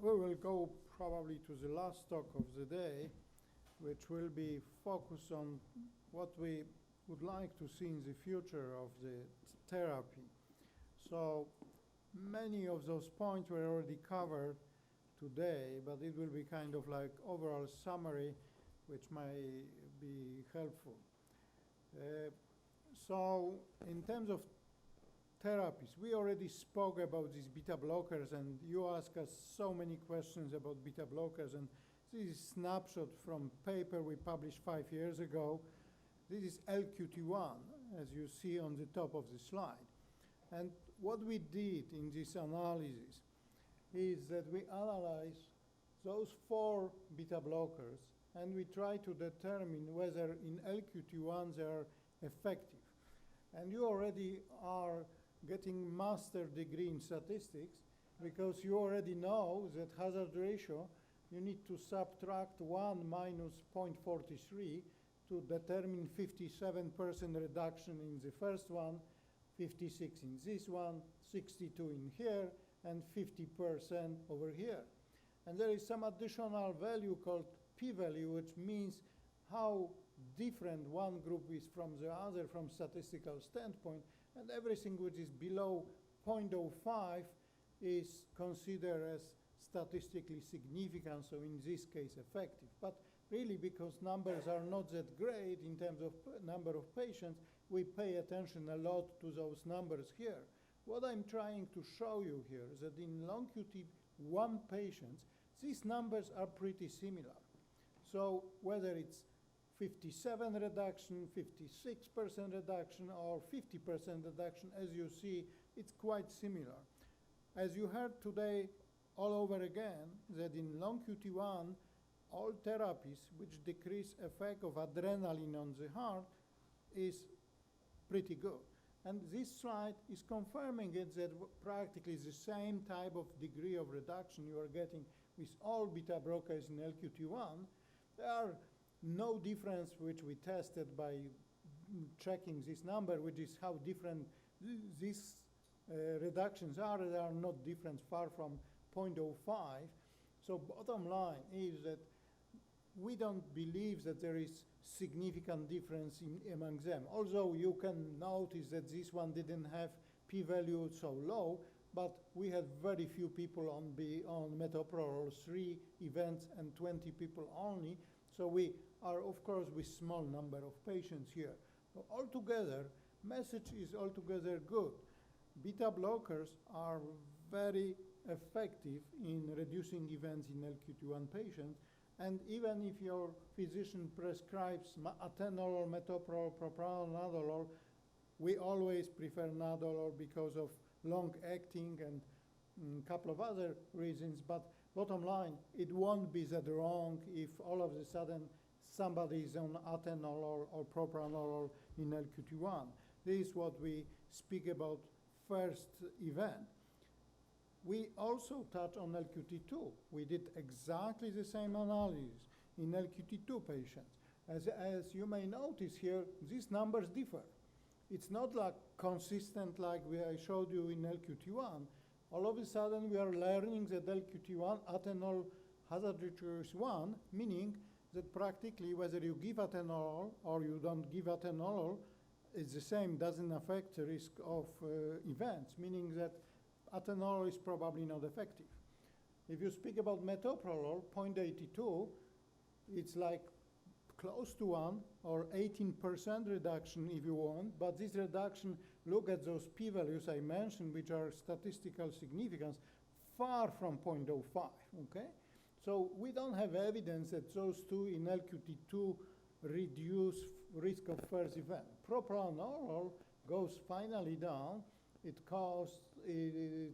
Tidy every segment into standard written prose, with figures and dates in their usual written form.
we will go probably to the last talk of the day, which will be focused on what we would like to see in the future of the therapy. So many of those points were already covered today, but it will be kind of like overall summary, which may be helpful. So in terms of therapies, we already spoke about these beta blockers, and you asked us so many questions about beta blockers, and this is a snapshot from paper we published 5 years ago. This is LQT1, as you see on the top of the slide. And what we did in this analysis is that we analyzed those 4 beta blockers, and we try to determine whether in LQT1 they are effective. And you already are getting master degree in statistics, because you already know that hazard ratio, you need to subtract 1 minus 0.43 to determine 57% reduction in the first one, 56 in this one, 62 in here, and 50% over here. And there is some additional value called p-value, which means how different one group is from the other from statistical standpoint, and everything which is below 0.05 is considered as statistically significant, so in this case effective. But really, because numbers are not that great in terms of number of patients, we pay attention a lot to those numbers here. What I'm trying to show you here is that in long QT1 patients, these numbers are pretty similar. So whether it's 57 reduction, 56% reduction, or 50% reduction, as you see, it's quite similar. As you heard today all over again, that in long QT1, all therapies which decrease effect of adrenaline on the heart is pretty good. And this slide is confirming it, that practically the same type of degree of reduction you are getting with all beta blockers in LQT1. There are no difference which we tested by checking this number, which is how different these reductions are. They are not different, far from 0.05. So bottom line is that we don't believe that there is significant difference among them. Although you can notice that this one didn't have p-value so low, but we had very few people on metoprolol, 3 events and 20 people only. So we are, of course, with small number of patients here. So altogether, message is altogether good. Beta blockers are very effective in reducing events in LQT1 patients. And even if your physician prescribes atenolol, metoprolol, propranolol, nadolol, we always prefer nadolol because of long-acting and a couple of other reasons. But bottom line, it won't be that wrong if all of a sudden somebody is on atenolol or propranolol in LQT1. This is what we speak about first event. We also touch on LQT2. We did exactly the same analysis in LQT2 patients. As you may notice here, these numbers differ. It's not like consistent like I showed you in LQT1. All of a sudden, we are learning that LQT1 atenolol hazard ratio is 1, meaning that practically whether you give atenolol or you don't give atenolol, it's the same, doesn't affect the risk of events, meaning that atenolol is probably not effective. If you speak about metoprolol, 0.82, it's like close to 1 or 18% reduction if you want, but this reduction, look at those p-values I mentioned, which are statistical significance, far from 0.05, okay? So we don't have evidence that those two in LQT2 reduce risk of first event. Propranolol goes finally down. It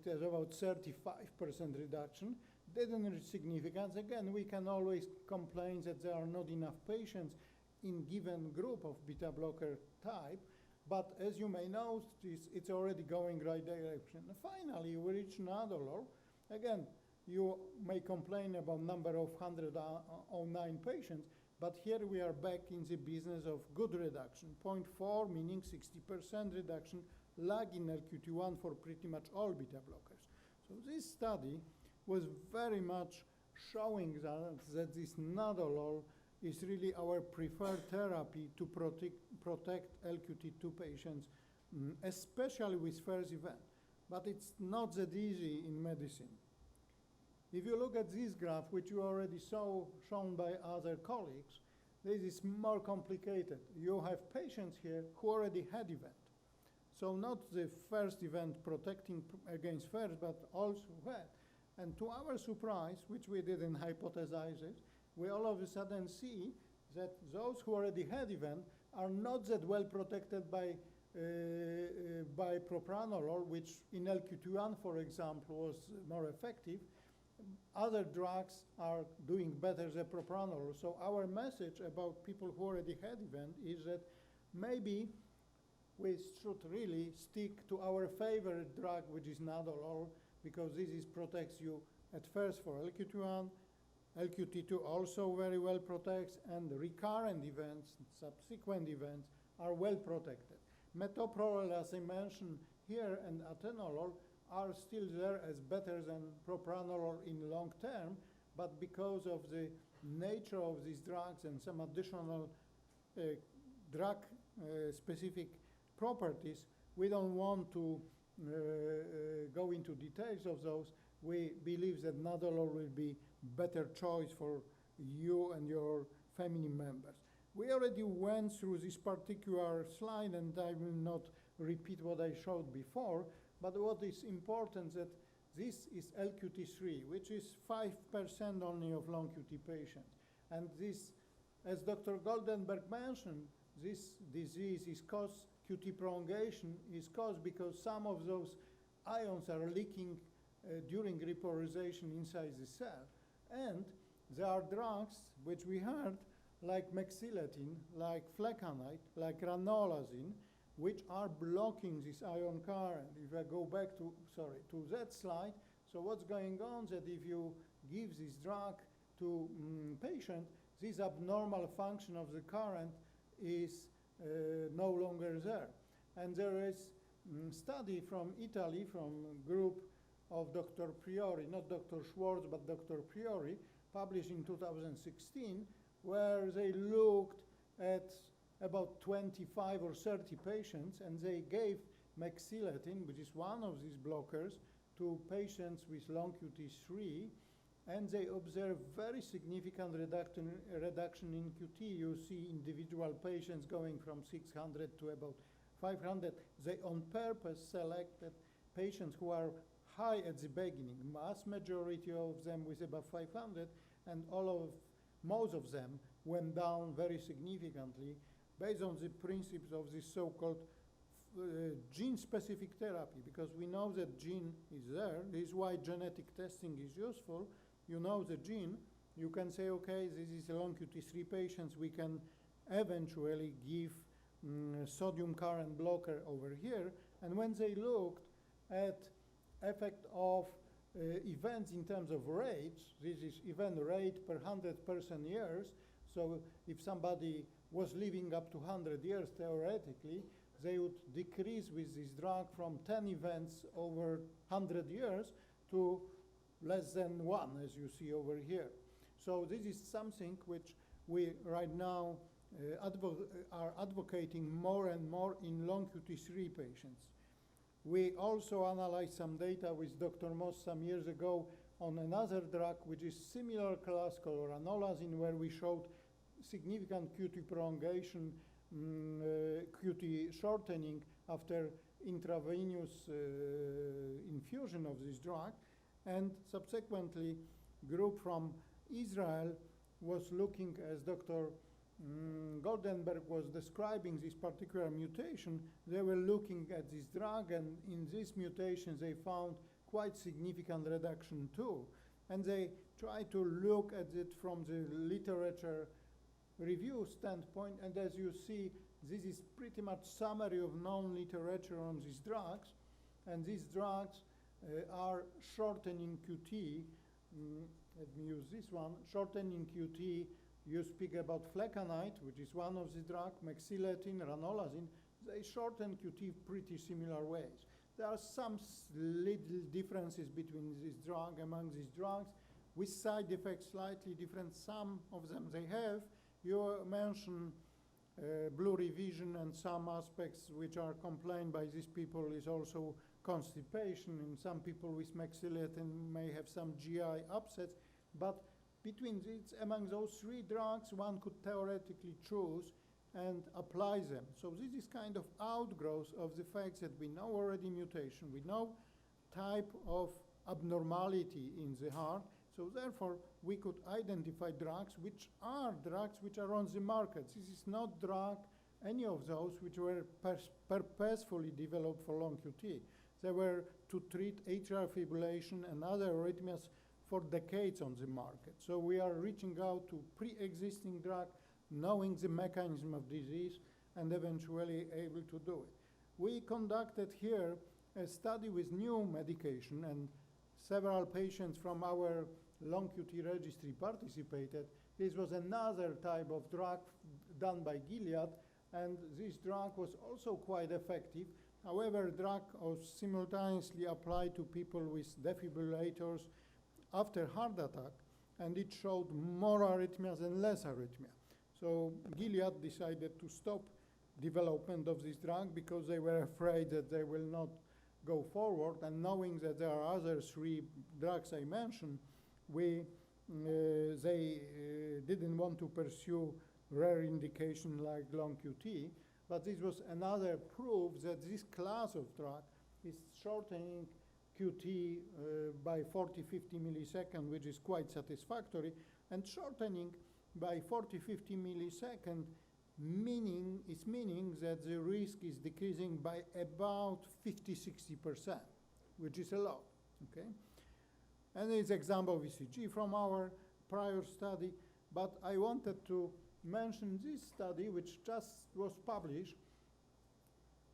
has about 35% reduction. Didn't reach significance. Again, we can always complain that there are not enough patients in given group of beta blocker type, but as you may notice, it's already going right direction. Finally, we reach nadolol. Again, you may complain about number of 109 patients, but here we are back in the business of good reduction. 0.4 meaning 60% reduction, lag in LQT1 for pretty much all beta blockers. So this study was very much showing that this nadolol is really our preferred therapy to protect LQT2 patients, especially with first event. But it's not that easy in medicine. If you look at this graph, which you already saw shown by other colleagues, this is more complicated. You have patients here who already had event. So not the first event protecting against first, but also had. And to our surprise, which we didn't hypothesize it, we all of a sudden see that those who already had event are not that well protected by propranolol, which in LQ2-1, for example, was more effective. Other drugs are doing better than propranolol. So our message about people who already had event is that maybe we should really stick to our favorite drug, which is nadolol, because this protects you at first for LQ2-1. LQT2 also very well protects, and the recurrent events, subsequent events, are well protected. Metoprolol, as I mentioned here, and atenolol are still there as better than propranolol in long term, but because of the nature of these drugs and some additional drug-specific properties, we don't want to go into details of those. We believe that nadolol will be better choice for you and your family members. We already went through this particular slide, and I will not repeat what I showed before, but what is important that this is LQT3, which is 5% only of long QT patients. And this, as Dr. Goldenberg mentioned, this disease is caused, QT prolongation is caused because some of those ions are leaking during repolarization inside the cell. And there are drugs, which we heard, like mexiletine, like flecainide, like ranolazine, which are blocking this ion current. If I go back to that slide, so what's going on is that if you give this drug to patient, this abnormal function of the current is no longer there. And there is study from Italy, from a group of Dr. Priori, not Dr. Schwartz, but Dr. Priori, published in 2016, where they looked at about 25 or 30 patients, and they gave mexiletine, which is one of these blockers, to patients with long QT3, and they observed very significant reduction in QT. You see individual patients going from 600 to about 500. They on purpose selected patients who are high at the beginning, mass majority of them with about 500, and most of them went down very significantly based on the principles of this so-called gene-specific therapy, because we know that gene is there. This is why genetic testing is useful. You know the gene, you can say, okay, this is a long QT3 patients, we can eventually give sodium current blocker over here. And when they looked at effect of events in terms of rates, this is event rate per 100 person years. So if somebody was living up to 100 years theoretically, they would decrease with this drug from 10 events over 100 years to less than 1, as you see over here. So this is something which we right now are advocating more and more in long QT3 patients. We also analyzed some data with Dr. Moss some years ago on another drug, which is similar class called ranolazine, where we showed significant QT prolongation, QT shortening after intravenous infusion of this drug. And subsequently, group from Israel was looking, as Dr. Goldenberg was describing this particular mutation. They were looking at this drug, and in this mutation, they found quite significant reduction too. And they tried to look at it from the literature review standpoint, and as you see, this is pretty much summary of known literature on these drugs, and these drugs are shortening QT. Let me use this one. Shortening QT, you speak about flecainide, which is one of the drugs, mexiletine, ranolazine. They shorten QT pretty similar ways. There are some little differences between among these drugs, with side effects slightly different. Some of them they have. You mentioned blurry vision, and some aspects which are complained by these people is also constipation. In some people with maxillary may have some GI upsets. But among those three drugs, one could theoretically choose and apply them. So this is kind of outgrowth of the fact that we know already mutation, we know type of abnormality in the heart, so therefore we could identify drugs which are on the market. This is not any of those which were purposefully developed for long QT. They were to treat atrial fibrillation and other arrhythmias for decades on the market. So we are reaching out to pre-existing drug, knowing the mechanism of disease, and eventually able to do it. We conducted here a study with new medication, and several patients from our long QT registry participated. This was another type of drug done by Gilead, and this drug was also quite effective. However, drug was simultaneously applied to people with defibrillators after heart attack, and it showed more arrhythmias and less arrhythmia. So Gilead decided to stop development of this drug because they were afraid that they will not go forward, and knowing that there are other three drugs I mentioned, they didn't want to pursue rare indication like long QT, but this was another proof that this class of drug is shortening QT by 40-50 milliseconds, which is quite satisfactory, and shortening by 40-50 milliseconds meaning that the risk is decreasing by about 50-60%, which is a lot, okay? And it's example of ECG from our prior study, but I wanted to mention this study, which just was published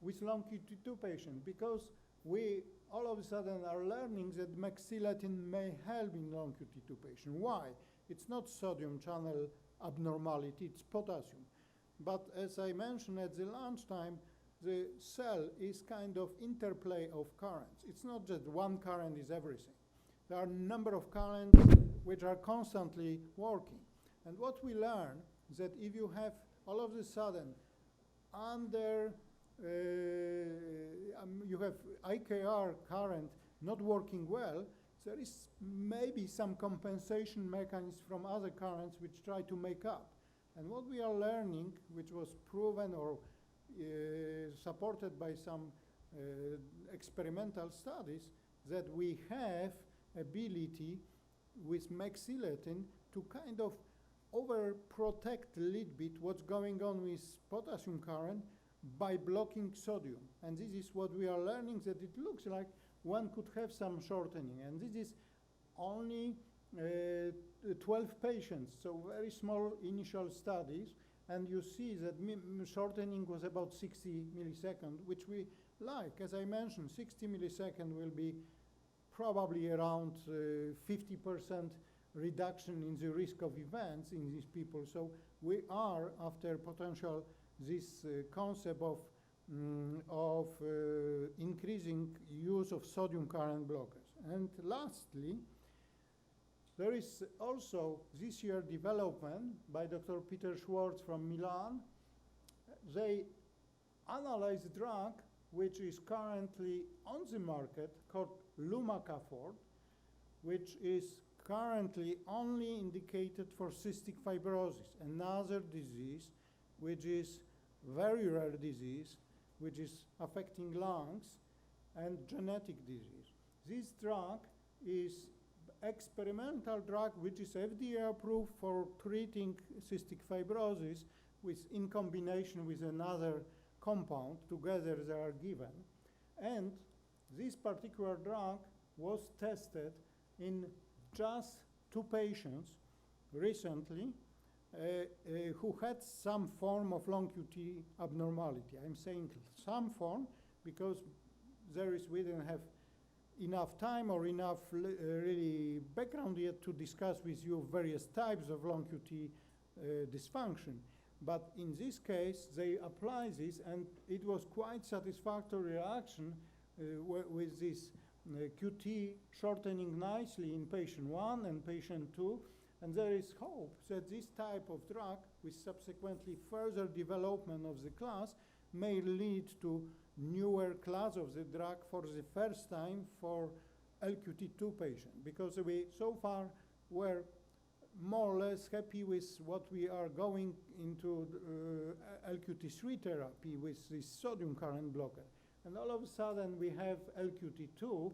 with long QT2 patients, because we all of a sudden are learning that mexilatin may help in long QT2 patients. Why? It's not sodium channel abnormality, it's potassium. But as I mentioned at the lunchtime, the cell is kind of interplay of currents. It's not just one current is everything. There are a number of currents which are constantly working. And what we learn is that if you have all of a sudden you have IKR current not working well, there is maybe some compensation mechanism from other currents which try to make up. And what we are learning, which was proven or supported by some experimental studies, that we have ability with mexilatin to kind of overprotect a little bit what's going on with potassium current by blocking sodium. And this is what we are learning, that it looks like one could have some shortening. And this is only 12 patients, so very small initial studies. And you see that shortening was about 60 milliseconds, which we like. As I mentioned, 60 milliseconds will be probably around 50% reduction in the risk of events in these people. So we are after potential this concept of increasing use of sodium current blockers. And lastly, there is also this year development by Dr. Peter Schwartz from Milan. They analyze a drug which is currently on the market called lumacafort, which is currently only indicated for cystic fibrosis, another disease which is very rare disease, which is affecting lungs and genetic disease. This drug is experimental drug which is FDA approved for treating cystic fibrosis in combination with another compound. Together they are given. And this particular drug was tested in just 2 patients recently who had some form of long QT abnormality. I'm saying some form because we didn't have enough time or enough really background yet to discuss with you various types of long QT dysfunction. But in this case, they apply this, and it was quite satisfactory reaction with this QT shortening nicely in patient 1 and patient 2. And there is hope that this type of drug, with subsequently further development of the class, may lead to newer class of the drug for the first time for LQT2 patients. Because we so far were more or less happy with what we are going into LQT3 therapy with this sodium current blocker. And all of a sudden we have LQT2,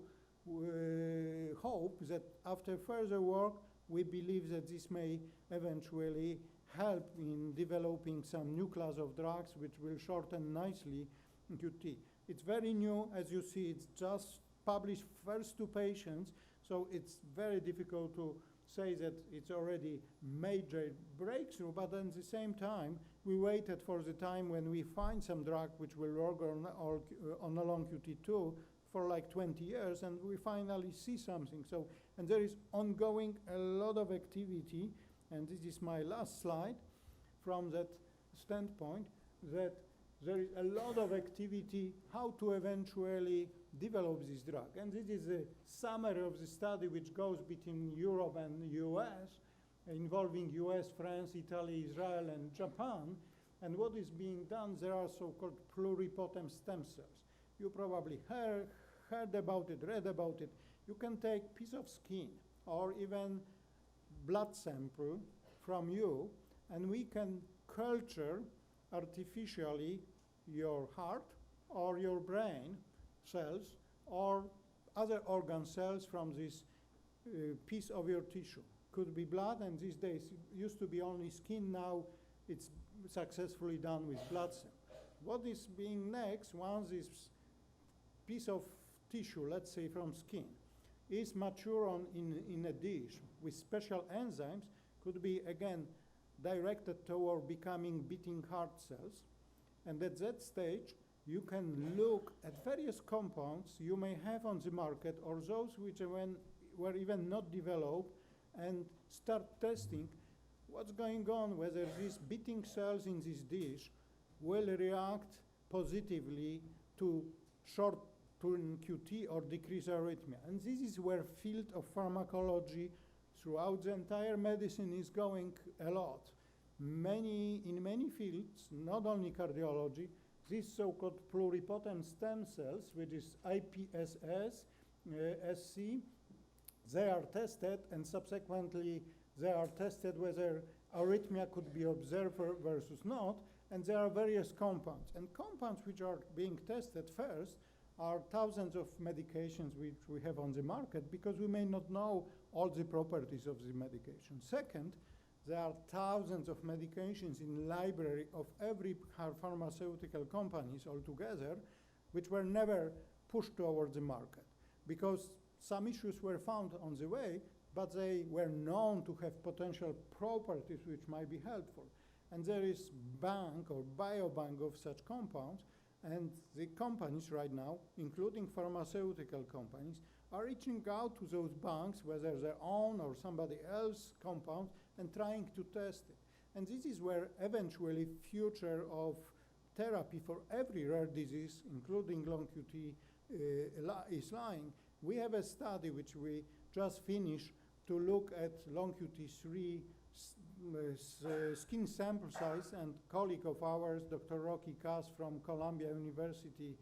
hope that after further work, we believe that this may eventually help in developing some new class of drugs which will shorten nicely QT. It's very new, as you see, it's just published first to patients, so it's very difficult to say that it's already major breakthrough, but at the same time, we waited for the time when we find some drug which will work on a long QT2 for like 20 years, and we finally see something. So, and there is ongoing a lot of activity, and this is my last slide from that standpoint, that there is a lot of activity how to eventually develop this drug. And this is a summary of the study which goes between Europe and US, involving US, France, Italy, Israel, and Japan. And what is being done, there are so-called pluripotent stem cells. You probably heard about it, read about it. You can take piece of skin or even blood sample from you, and we can culture artificially your heart or your brain cells or other organ cells from this piece of your tissue. Could be blood, and these days it used to be only skin, now it's successfully done with blood cells. What is being next, once this piece of tissue, let's say from skin, is mature in a dish with special enzymes, could be again directed toward becoming beating heart cells. And at that stage, you can look at various compounds you may have on the market or those which were even not developed, and start testing what's going on, whether these beating cells in this dish will react positively to short-term QT or decrease arrhythmia. And this is where field of pharmacology throughout the entire medicine is going a lot. In many fields, not only cardiology, these so-called pluripotent stem cells, which is iPSS, SC, they are tested, and subsequently they are tested whether arrhythmia could be observed versus not, and there are various compounds. And compounds which are being tested first are thousands of medications which we have on the market, because we may not know all the properties of the medication. Second, there are thousands of medications in library of every pharmaceutical companies altogether, which were never pushed towards the market, because some issues were found on the way, but they were known to have potential properties which might be helpful. And there is bank or biobank of such compounds, and the companies right now, including pharmaceutical companies, are reaching out to those banks, whether their own or somebody else's compounds, and trying to test it. And this is where eventually future of therapy for every rare disease, including long QT, is lying. We have a study which we just finished to look at long QT3 skin sample size, and colleague of ours, Dr. Rocky Cass from Columbia University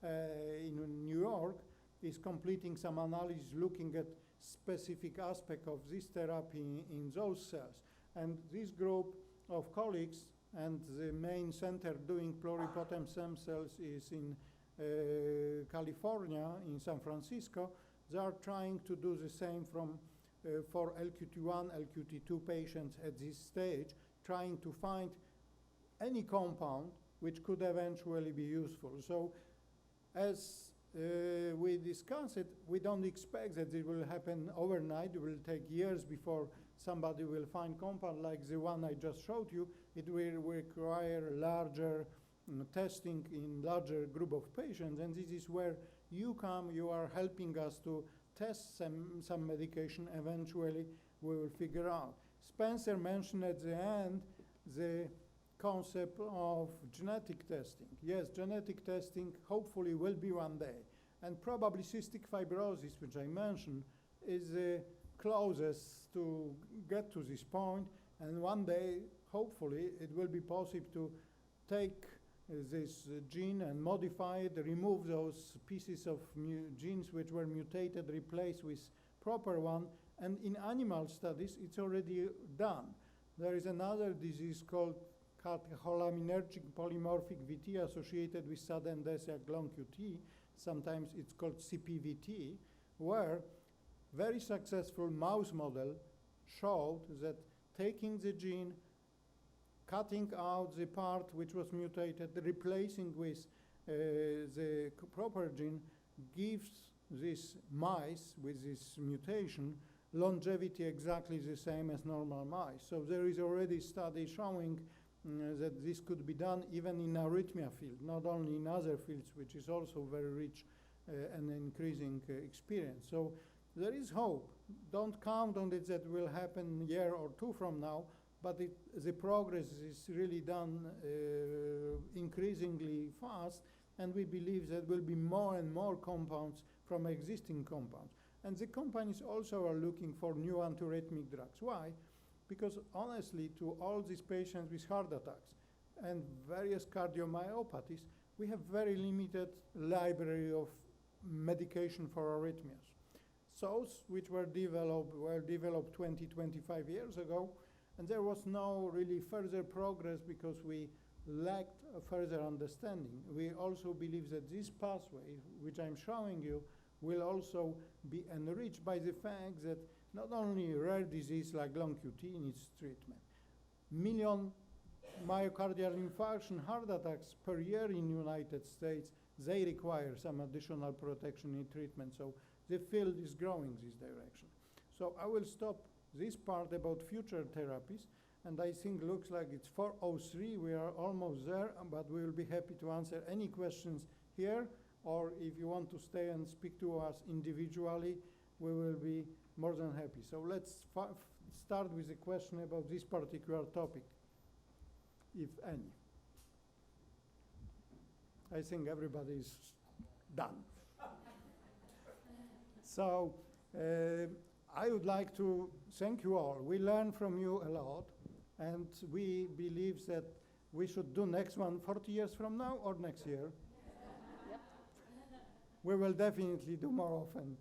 in New York, is completing some analysis looking at specific aspect of this therapy in those cells. And this group of colleagues, and the main center doing pluripotent stem cells is in California, in San Francisco. They are trying to do the same for LQT1, LQT2 patients at this stage, trying to find any compound which could eventually be useful. So as we discussed it, we don't expect that it will happen overnight. It will take years before somebody will find compound like the one I just showed you. It will require larger testing in larger group of patients, and this is where you come. You are helping us to test some medication. Eventually, we will figure out. Spencer mentioned at the end the concept of genetic testing. Yes, genetic testing hopefully will be one day. And probably cystic fibrosis, which I mentioned, is the closest to get to this point. And one day, hopefully, it will be possible to take this gene and modify it, remove those pieces of genes which were mutated, replace with proper one. And in animal studies, it's already done. There is another disease called catecholaminergic polymorphic VT associated with sudden death like long QT. Sometimes it's called CPVT, where very successful mouse model showed that taking the gene, cutting out the part which was mutated, replacing with the proper gene, gives these mice with this mutation longevity exactly the same as normal mice. So there is already study showing that this could be done even in arrhythmia field, not only in other fields, which is also very rich and increasing experience. So there is hope. Don't count on it that will happen a year or two from now, but the progress is really done increasingly fast, and we believe that will be more and more compounds from existing compounds. And the companies also are looking for new antiarrhythmic drugs. Why? Because honestly, to all these patients with heart attacks and various cardiomyopathies, we have very limited library of medication for arrhythmias. Those which were developed 20, 25 years ago, and there was no really further progress because we lacked a further understanding. We also believe that this pathway, which I'm showing you, will also be enriched by the fact that not only rare disease like long QT needs treatment, million myocardial infarction heart attacks per year in the United States, they require some additional protection in treatment. So the field is growing this direction. So I will stop this part about future therapies, and I think looks like it's 4:03. We are almost there, but we will be happy to answer any questions here, or if you want to stay and speak to us individually, we will be more than happy. So let's start with a question about this particular topic, if any. I think everybody is done. So I would like to thank you all. We learn from you a lot, and we believe that we should do next one 40 years from now or next year. Yep. We will definitely do more often.